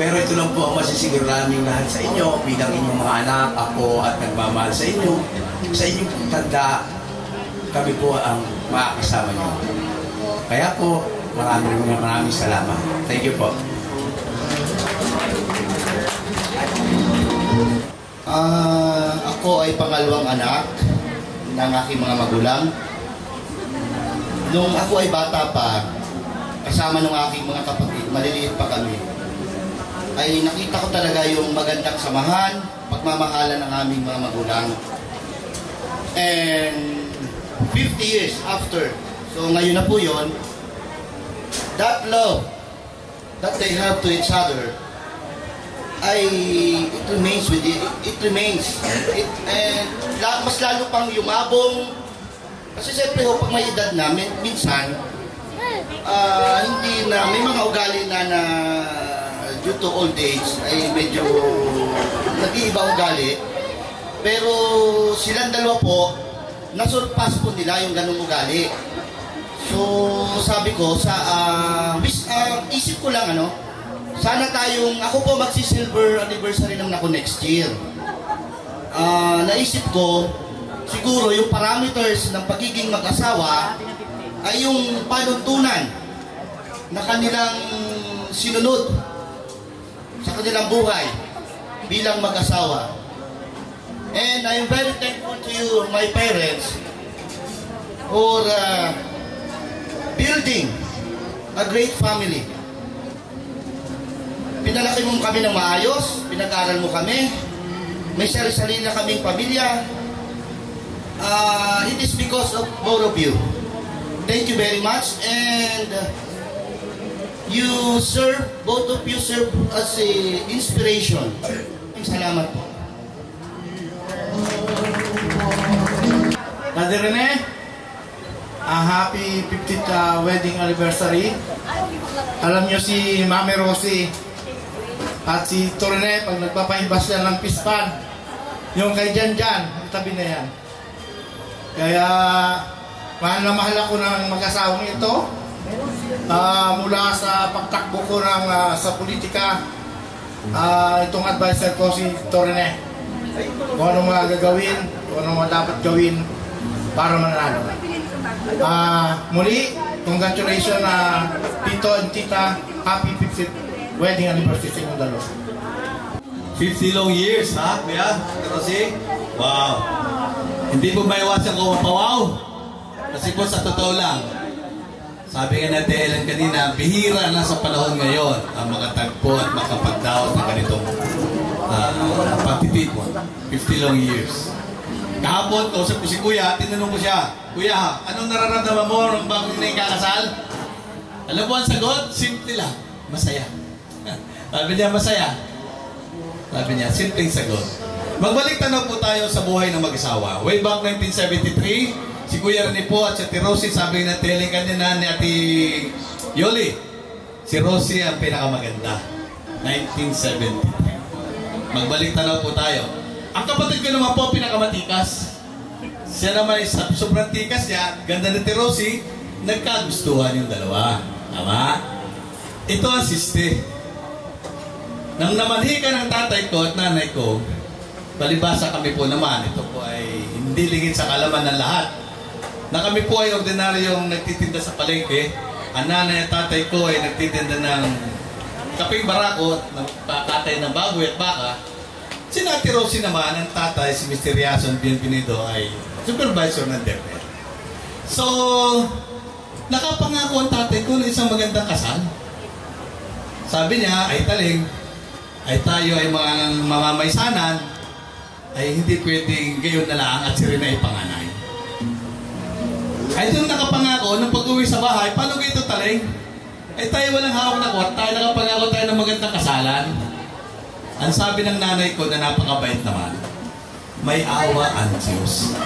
Pero ito lang po ang masisiguro namin lahat sa inyo bilang inyong mga anak, ako at nagmamahal sa inyo. Sa inyong tanda, kami po ang makakasama nyo. Kaya po, maraming salamat. Thank you po. Ako ay pangalawang anak ng aking mga magulang. Nung ako ay bata pa, kasama ng aking mga kapatid, maliliit pa kami, ay nakita ko talaga yung magandang samahan, pagmamahalan ng aming mga magulang. And 50 years after, so ngayon na po yun, that love that they have to each other, it remains with it. It remains. And mas lalo pang yumabong. Kasi siyempre ho, pag may edad na, minsan, hindi na, may mga ugali na due to old age, ay medyo nag-iiba ugali. Pero silang dalawa po, nasurpass po nila yung ganung ugali. So, sabi ko, isip ko lang, sana ako po magsi-silver anniversary naman ako next year. Naisip ko, siguro yung parameters ng pagiging mag-asawa ay yung panuntunan na kanilang sinunod sa kanilang buhay bilang mag-asawa. And I'm very thankful to you, my parents, for building a great family. Pinalaki mo kami ng maayos, pinag-aral mo kami, may sarili-sarili na kaming pamilya. It is because of both of you. Thank you very much, and both of you serve as a inspiration. Salamat po. Father Rene, happy 50th wedding anniversary. Alam nyo si Mami Rosie at si Torene, pag nagpapaimbas yan ng pispan, yung kay Janjan, tabi na yan. Kaya mahal na mahal ako ng mag-asawang ito. Mula sa pagtakbo ko sa politika, itong advisor ko si Torene. Kung anong mga gagawin, kung anong mga dapat gawin para manalo. Muli, congratulations Tito and Tita, happy 50th wedding anniversary sa inyong dalawa. 50 long years, ha, kuya? Kasi, wow. Hindi po maiwasan ko mapawaw. Kasi po sa totoo lang, sabi nga natin Ellen kanina, bihira na sa panahon ngayon ang makatagpo at makapagdaos ng ganitong pagtitipon. 50 long years. Kahapon, kausap ko si Kuya, tinanong ko siya, Kuya, anong nararamdaman mo nung bago na ikakasal? Alam mo ang sagot? Simple lang. Masaya. Sabi niya, masaya. Sabi niya, simpleng sagot. Magbalik tanaw po tayo sa buhay ng mag-asawa. Way back 1973, si Kuya Rene po at si Ate Rosie, sabi na telling kanina ni Ate Yoli, si Rosie ang pinakamaganda. 1973. Magbalik tanaw po tayo. Ang kapatid ko naman po pinakamatikas. Siya naman sobrang tikas niya, ganda ni Ate Rosie, nagkagustuhan yung dalawa. Tama? Ito ang siste. Nang namanhi ka ng tatay ko at nanay ko, palibasa kami po naman, ito po ay hindi lingid sa kalaman ng lahat. Na kami po ay ordinaryong nagtitinda sa palengke. Ang nanay at tatay ko ay nagtitinda ng kaping barako at nagpakatay ng baboy at baka. Si Ate Rosie naman, ang tatay, si Mr. Yason Bienvenido, ay supervisor ng DepEd. So, nakapangako ang tatay ko ng isang magandang kasal. Sabi niya, ay taling, ay tayo ay mga mamamaysanan, ay hindi pwedeng gayon na lang at si Rene ay panganay. Ay doon nakapangako, nung pag-uwi sa bahay, paano kayo ito taling? Ay tayo walang hawak na kwart, tayo nakapangako tayo ng magandang kasalan. Ang sabi ng nanay ko na napakabait naman, may awa ang Diyos.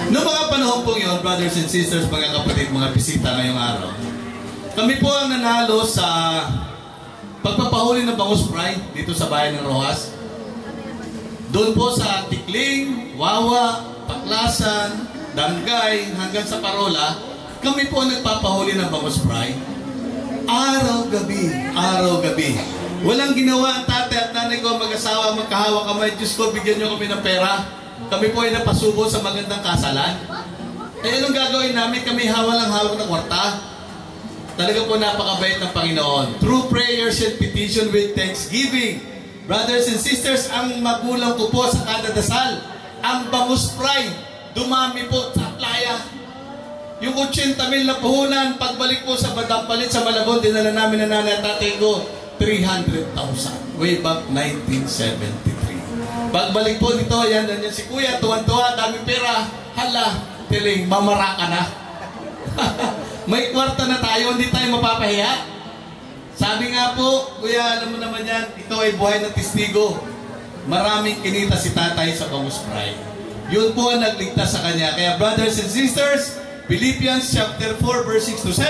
Noong mga panahon po yun, brothers and sisters, mga kapatid, mga bisita ngayong araw, kami po ang nanalo sa pagpapahuli ng bangus fry dito sa bayan ng Rojas. Doon po sa Tikling, Wawa, Paklasan, Dangay, hanggang sa Parola, kami po ang nagpapahuli ng bangus fry. Araw-gabi, araw-gabi. Walang ginawa ang tatay at nanay ko mag-asawa, magkahawak kamay. Diyos ko, bigyan nyo kami ng pera. Kami po ay napasubo sa magandang kasalan. Eh, anong gagawin namin? Kami hawak ng kwarta. Talaga po napakabait ng Panginoon. Through prayers and petition with thanksgiving. Brothers and sisters, ang magulang ko po sa kada dasal, ang bangus fry, dumami po sa playa. Yung 80,000 na puhunan, pagbalik po sa Badampalit, sa Malabon, dinala namin na nanay at tatay ko, 300,000. Way back 1973. Pagbalik po dito, yan si Kuya, tuwan-tuwa, daming pera. Hala, tiling, mamara ka na. May kwarta na tayo, hindi tayo mapapahiya. Sabi nga po, Kuya, alam mo naman yan, ito ay buhay ng testigo. Maraming kinita si tatay sa bangus fry. Yun po ang nagligtas sa kanya. Kaya brothers and sisters, Philippians chapter 4 verse 6 to 7,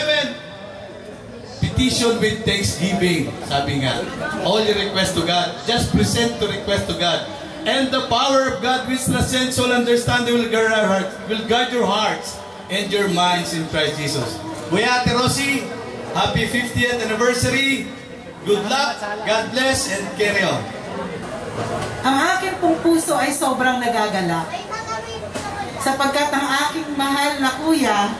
petition with thanksgiving. Sabi nga, all your request to God, just present to request to God. And the power of God which transcends all understanding will guard your hearts and your minds in Christ Jesus. Kuya Ate Rosie, happy 50th anniversary. Good luck, God bless, and carry on. Ang aking pong puso ay sobrang nagagalak. Sapagkat ang aking mahal na kuya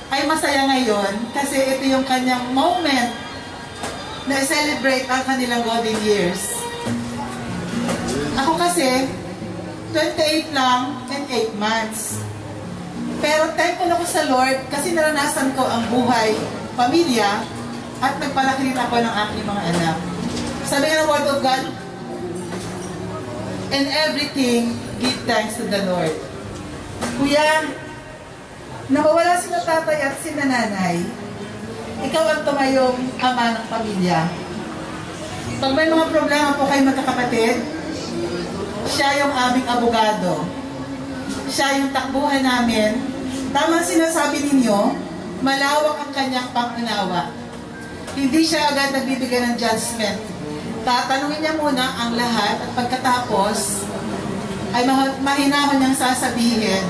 ay masaya ngayon kasi ito yung kanyang moment na celebrate ang kanilang golden years. Ako kasi, 28 lang and 8 months. Pero thankful ako sa Lord kasi naranasan ko ang buhay, pamilya, at nagpalaki rin ako ng aking mga anak. Sabi nga ng Word of God, in everything, give thanks to the Lord. Kuya, nawawala sila tatay at si nanay, ikaw ang tumayong ama ng pamilya. Pag may mga problema po kayo magkakapatid, siya yung aming abogado. Siya yung takbuhan namin. Tama sinasabi ninyo, malawak ang kanyang pangunawa. Hindi siya agad nagbibigay ng judgment. Tatanungin niya muna ang lahat at pagkatapos ay mahinahon niyang sasabihin,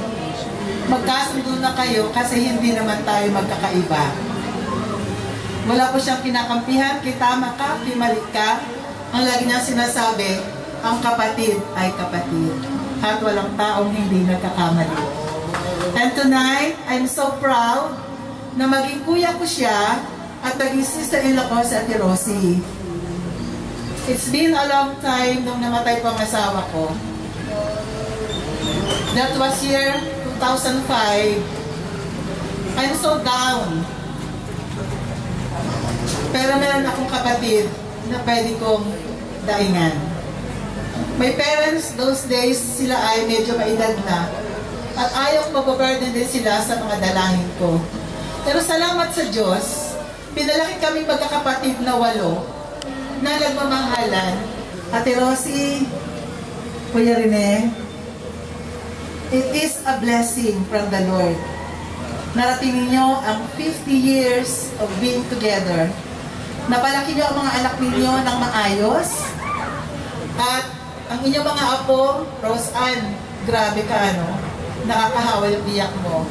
magkasundo na kayo kasi hindi naman tayo magkakaiba. Wala po siyang kinakampihan, kitama ka, kimalik ka. Ang lagi niyang sinasabi, ang kapatid ay kapatid. At walang taong hindi nagkakamali. And tonight, I'm so proud na maging kuya ko siya at naging sister-in-law ko si Ate Rosie. It's been a long time nung namatay po ang asawa ko. That was year 2005. I'm so down. Pero meron akong kapatid na pwede kong daingan. My parents, those days, sila ay medyo maedad na. At ayaw mag-burden din sila sa mga dalangin ko. Pero salamat sa Diyos, pinalaki kami magkakapatid na 8 na nagmamahalan. Ate Rosie, Kuya Rene, It is a blessing from the Lord. Narating ninyo ang 50 years of being together. Napalaki niyo ang mga anak ninyo ng maayos. At ang inyong mga apo, Rose Ann, grabe ka, no? Nakakahawa yung iyak mo.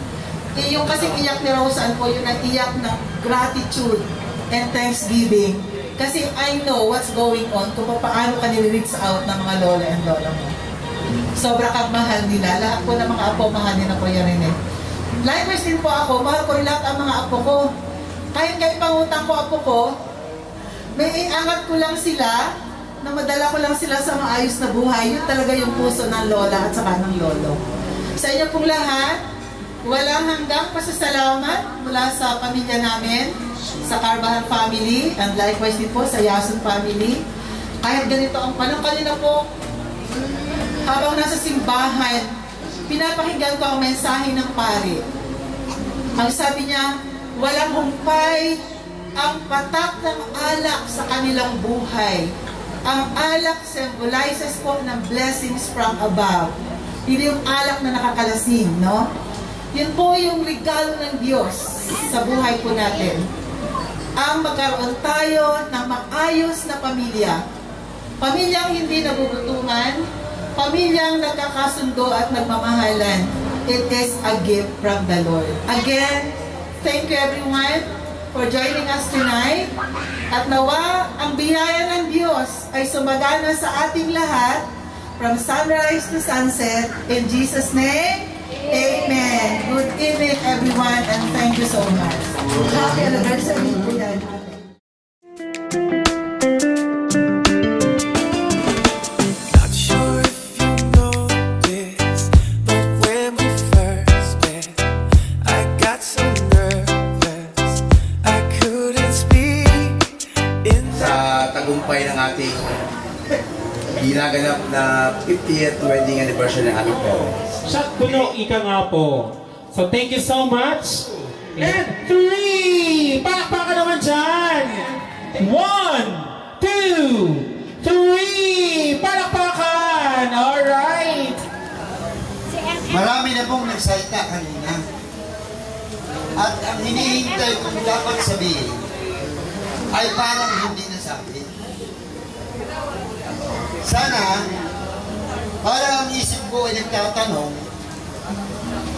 Yung kasing iyak ni Rose Ann po, yung nag-iyak ng gratitude and thanksgiving. Kasi I know what's going on kung paano ka nire-reach out ng mga lola and lola mo. Sobra kang mahal nila. Lahat po ng mga apo, mahal nila po yan rin eh. Likewise din po ako, mahal ko rin lahat ang mga apo ko. Kahit nga ipangutang ko apo ko, may iangat ko lang sila, na madala ko lang sila sa maayos na buhay. Yun talaga yung puso ng lola at saka ng lolo. Sa inyo pong lahat, walang hanggang pasasalamat mula sa pamilya namin, sa Carvajal family, and likewise din po sa Yason family. Kahit ganito ang panang kanina po, habang nasa simbahan, pinapakinggan ko ang mensahe ng pari. Ang sabi niya, walang humpay ang patak ng alak sa kanilang buhay. Ang alak symbolizes po ng blessings from above. Hindi yung alak na nakakalasing, no? Yun po yung regalo ng Diyos sa buhay po natin. Ang magkaroon tayo ng maayos na pamilya. Pamilyang hindi nabubutungan, pamilyang nagkakasundo at nagmamahalan. It is a gift from the Lord. Again, thank you everyone for joining us tonight. At nawa, ang biyaya ng Diyos ay sumagana sa ating lahat from sunrise to sunset. In Jesus' name, amen. Good evening everyone and thank you so much. Happy anniversary po yan. Ng ating ginaganap na 50th wedding anniversary ng aming parents. Shot puno, ika nga po. So thank you so much. And 3! Palakpakan naman dyan! 1, 2, 3! Palakpakan! Alright! Marami na pong nagsalita kanina. At ang hinihintay kong dapat sabihin ay parang hindi nasabi. Sana, parang ang isip ko ay nagtatanong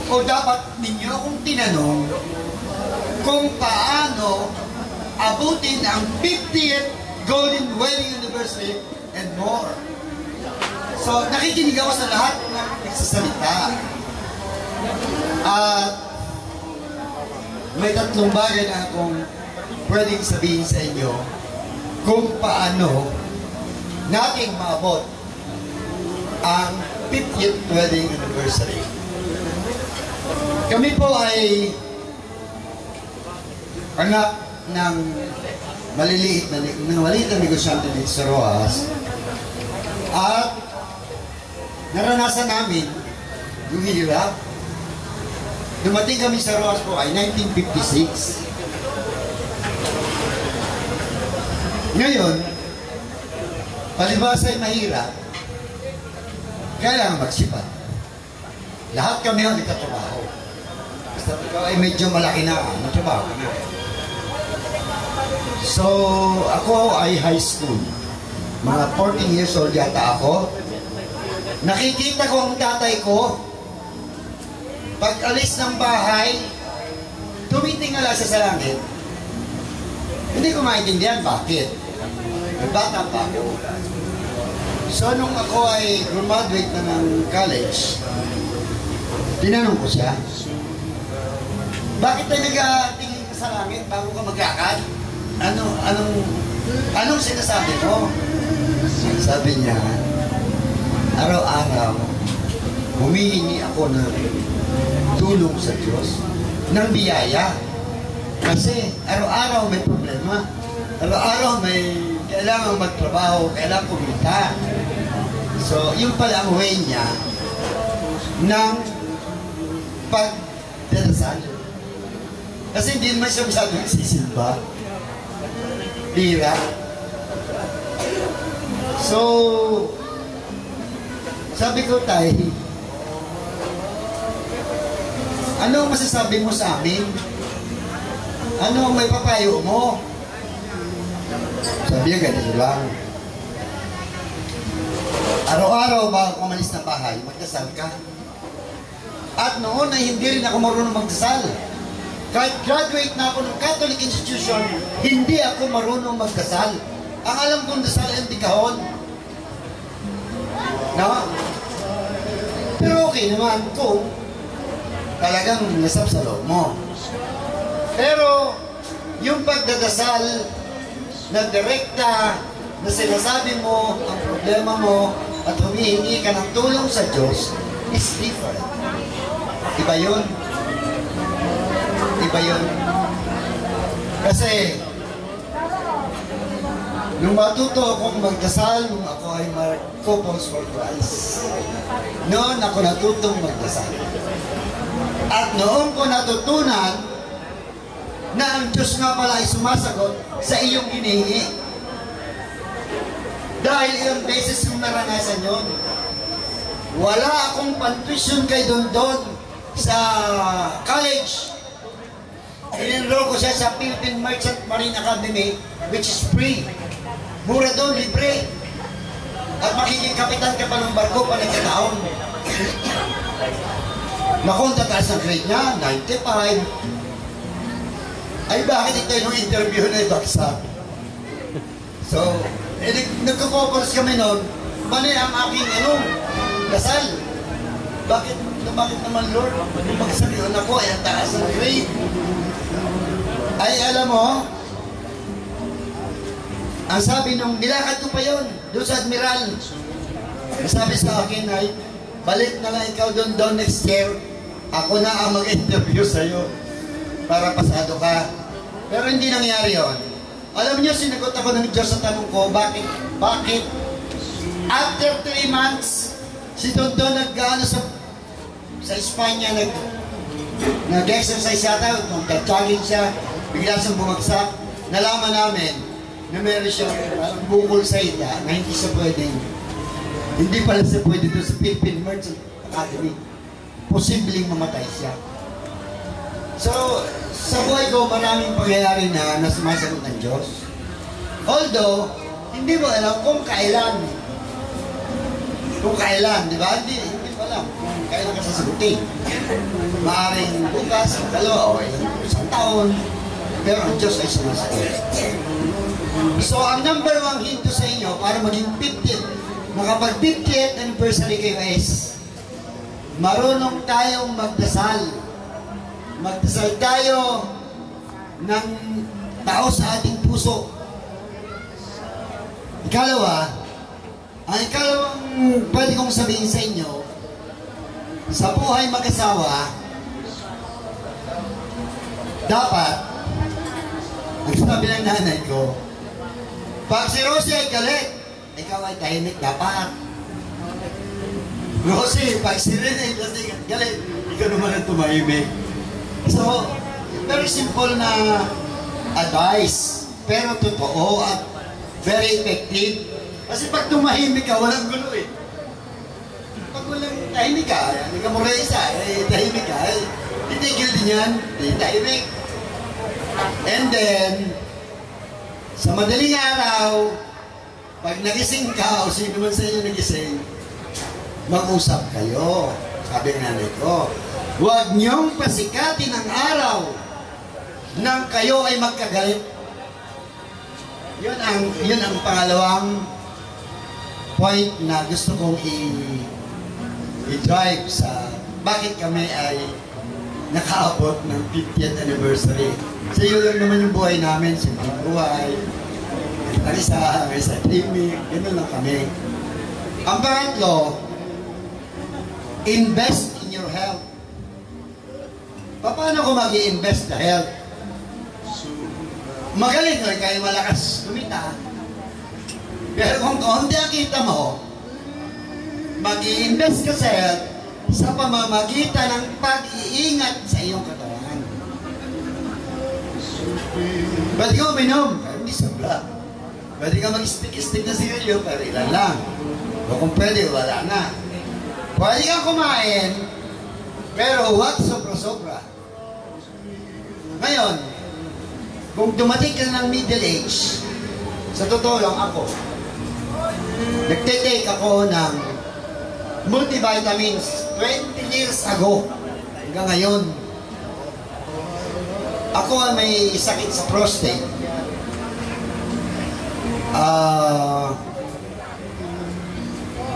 o dapat ninyo akong tinanong kung paano abutin ang 50th Golden Wedding Anniversary and more. So, nakikinig ako sa lahat ng nagsasalita. At may tatlong bagay na akong pwedeng sabihin sa inyo kung paano nating maabot ang 50th wedding anniversary. Kami po ay anak ng maliit na negosyante dito sa Rojas at naranasan namin yung hirap. Dumating kami sa Rojas po ay 1956. Ngayon, palibasa ay mahirap, kailangan magsipat. Lahat kami ang nagtatrabaho. Basta ikaw ay medyo malaki na, magtrabaho ka na. So, ako ay high school. Mga 14 years old yata ako. Nakikita ko ang tatay ko. Pag alis ng bahay, tumitingala siya sa langit. Hindi ko maintindihan bakit. May bata pa ako. So, nung ako ay graduate na ng college, tinanong ko siya, bakit tayo nag-tingin ka sa langit bago ka magkakad? Anong sinasabi mo? Sabi niya, araw-araw, humihingi ako ng tulong sa Diyos, ng biyaya. Kasi araw-araw may problema. Araw-araw may kailangan magtrabaho, kailangan kumita. So, yung pala ang way niya ng pagdarasal. Kasi hindi naman siya masyadong nagsisimba. Bira. So, sabi ko tayo, Ano ang masasabi mo sa amin? Ano ang may papayo mo? Sabi niya, ganito lang. Araw-araw bago umalis ng bahay, magdasal ka. At noon ay hindi rin ako marunong magdasal. Kahit graduate na ako ng Catholic institution, hindi ako marunong magdasal. Ang alam kong dasal ay kahon. No? Pero okay naman kung talagang nasab sa loob mo. Pero yung pagdadasal na direkta na sinasabi mo ang problema mo at humihingi ka ng tulong sa Diyos is different. Iba yun. Iba yun. Kasi nung matuto akong magdasal, nung ako ay Couples for Christ, noon ako natutong magdasal. At noon ko natutunan na ang Diyos nga pala ay sumasagot sa iyong hinihingi. Dahil ilang beses yung naranasan yun. Wala akong pan-tuition kay Dondon sa college. In-enroll ko siya sa Philippine Merchant Marine Academy, which is free. Mura doon, libre. At magiging kapitan ka pa ng barko pa nagkataon. Naku, tataas ang grade niya, 95. Ay, bakit ito yung interview na ibagsak? So, nagkakopers kami noon, mali ang aking, dasal. Bakit naman, Lord? Ibagsak yun ako, ay ang taas ang grade. Ay, alam mo, ang sabi nung, nilakad ko pa yun, doon sa Admiral. Sabi sa akin ay, balik na lang ikaw doon next year. Ako na ang mag-interview sa'yo para pasado ka. Pero hindi nangyari yun. Alam niyo, sinagot ako ng Diyos sa tanong ko, bakit? After 3 months, si Dondon nag-ano sa Espanya, nag-exercise yata, nag-jogging siya, bigla siyang bumagsak. Nalaman namin na meron siyang bukol sa ita na hindi siya pwedeng, hindi pala siya pwede doon sa Philippine Merchant Academy. Posibleng mamatay siya. So, sa buhay ko, maraming pangyayari na sumasagot ng Diyos. Although, hindi mo alam kung kailan. Kung kailan, di ba? Hindi mo alam kung kailan ka sasagutin. Maaring bukas, dalawa, o isang taon. Pero ang Diyos ay sumasagot. So, ang number 1 hinto sa inyo para maging 50th, makapag 50th anniversary kayo is marunong tayong magdasal. Magdasal tayo ng tao sa ating puso. Ikalawa, ang ikalawang pwede kong sabihin sa inyo, sa buhay mag-asawa, dapat, ang sabi ng nanay ko, pag si Rosie ay galit, ikaw ay tahimik dapat. Rosie, pag si Rene ay galit, ikaw naman ang tumahimik. So, very simple na advice, pero totoo at very effective. Kasi pag tumahimik ka, walang gulo eh. Pag walang tahimik ka, hindi ka mura isa, tahimik ka, titigil din yan, tahimik. And then, sa madaling araw, pag nagising ka o sino man sa inyo nagising, mag-usap kayo. Sabi ng nanay ko, huwag niyong pasikatin ang araw nang kayo ay magkagalit. Yun ang pangalawang point na gusto kong i-drive sa bakit kami ay nakaabot ng 50th anniversary. Sa iyo lang naman yung buhay namin, simpleng buhay, may sa timing, gano'n lang kami. Ang pangatlo, invest in your health. Paano ko mag-i-invest sa health? Magaling ko, kayo malakas kumita. Pero kung konti ang kita mo, mag-i-invest ka sa health sa pamamagitan ng pag-iingat sa iyong katawan. Pwede ka uminom, pero hindi sobra. Pwede ka mag-stick-stick na sigarilyo, pero ilan lang. O kung pwede, wala na. Pwede kang kumain, Pero what sobra-sobra. Ngayon, kung dumating ka ng middle age, sa totoo lang ako, nagtitake ako ng multivitamins 20 years ago hanggang ngayon. Ako ay may sakit sa prostate.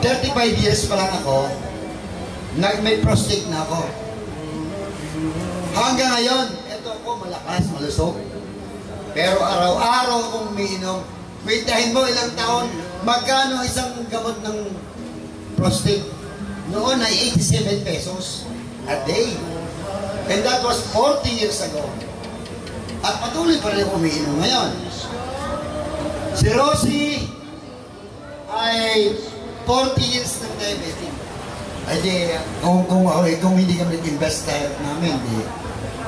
35 years pa lang ako, may prostate na ako. Hanggang ngayon, ito ako malakas, malusog. Pero araw-araw akong umiinom. Kwentahin mo ilang taon, magkano isang gamot ng prostate? Noon ay 87 pesos a day. And that was 40 years ago. At patuloy pa rin umiinom ngayon. Si Rosie ay 40 years ng diabetic. Ay di, kung hindi kami nag-invest sa health namin, di,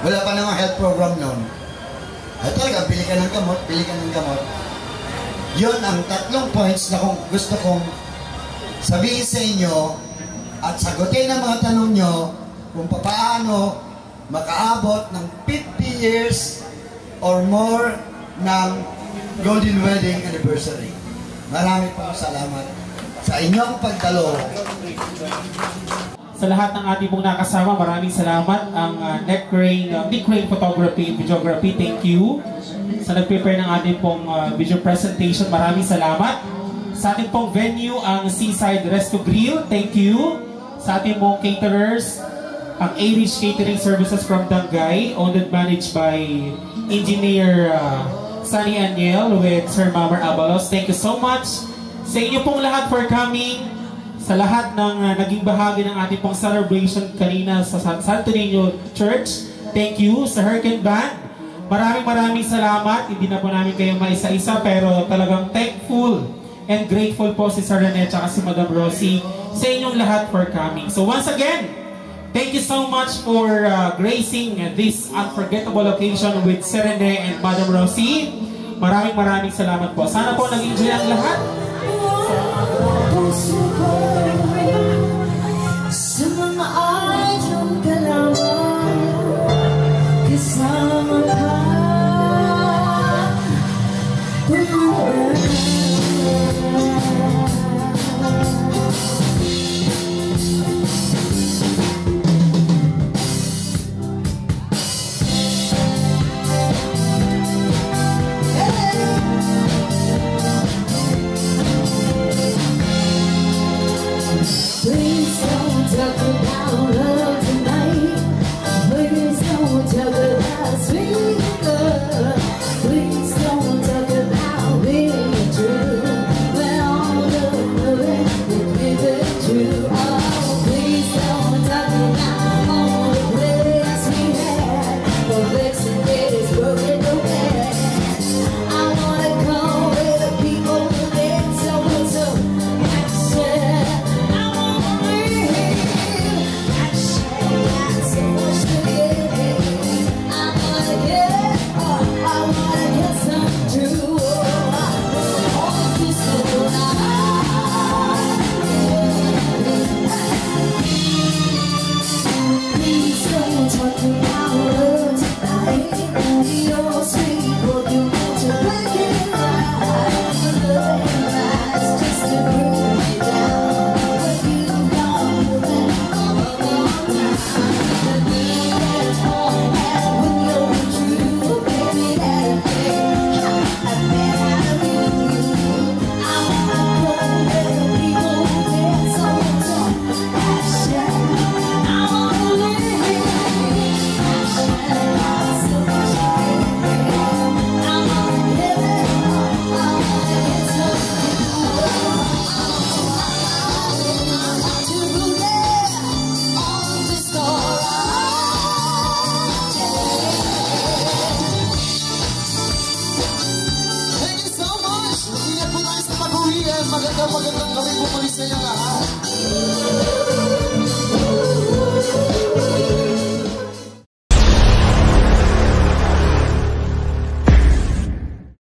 wala pa namang health program noon. Ay talaga, bili ka ng gamot, bili ka ng gamot. Yun ang 3 points na kung gusto kong sabihin sa inyo at sagutin ang mga tanong nyo kung paano makaabot ng 50 years or more ng Golden Wedding Anniversary. Marami pong salamat sa inyong pagdalo. Sa lahat ng ating pong nakasama, maraming salamat. Ang Nick Crane Photography, Videography, thank you. Sa nag-prepare ng ating pong video presentation, maraming salamat. Sa ating pong venue, ang Seaside Resto Grill, thank you. Sa ating pong caterers, ang A-Rich Catering Services from Dangay, owned and managed by Engineer Sunny Aniel with Sir Mamar Abalos. Thank you so much sa inyo pong lahat for coming. Sa lahat ng naging bahagi ng ating pong celebration kanina sa Santo Niño Church, thank you. Sa Hurricane Band, maraming salamat. Hindi na po namin kayo maisa-isa, pero talagang thankful and grateful po si Sir Rene at si Madam Rosie sa inyong lahat for coming. So once again, thank you so much for gracing this unforgettable occasion with Sir Rene and Madam Rosie. Maraming salamat po. Sana po nag-enjoy ang lahat. Sa mga ayaw galawan, kasama ka, please don't talk about love tonight. Please don't talk about sweet love. Please don't talk about being true. When all the loving is given true. Oh, please don't talk about all the bliss we had. The vexing is broken away. I wanna go where the people live, so action. Magandang gabi po muli sa inyo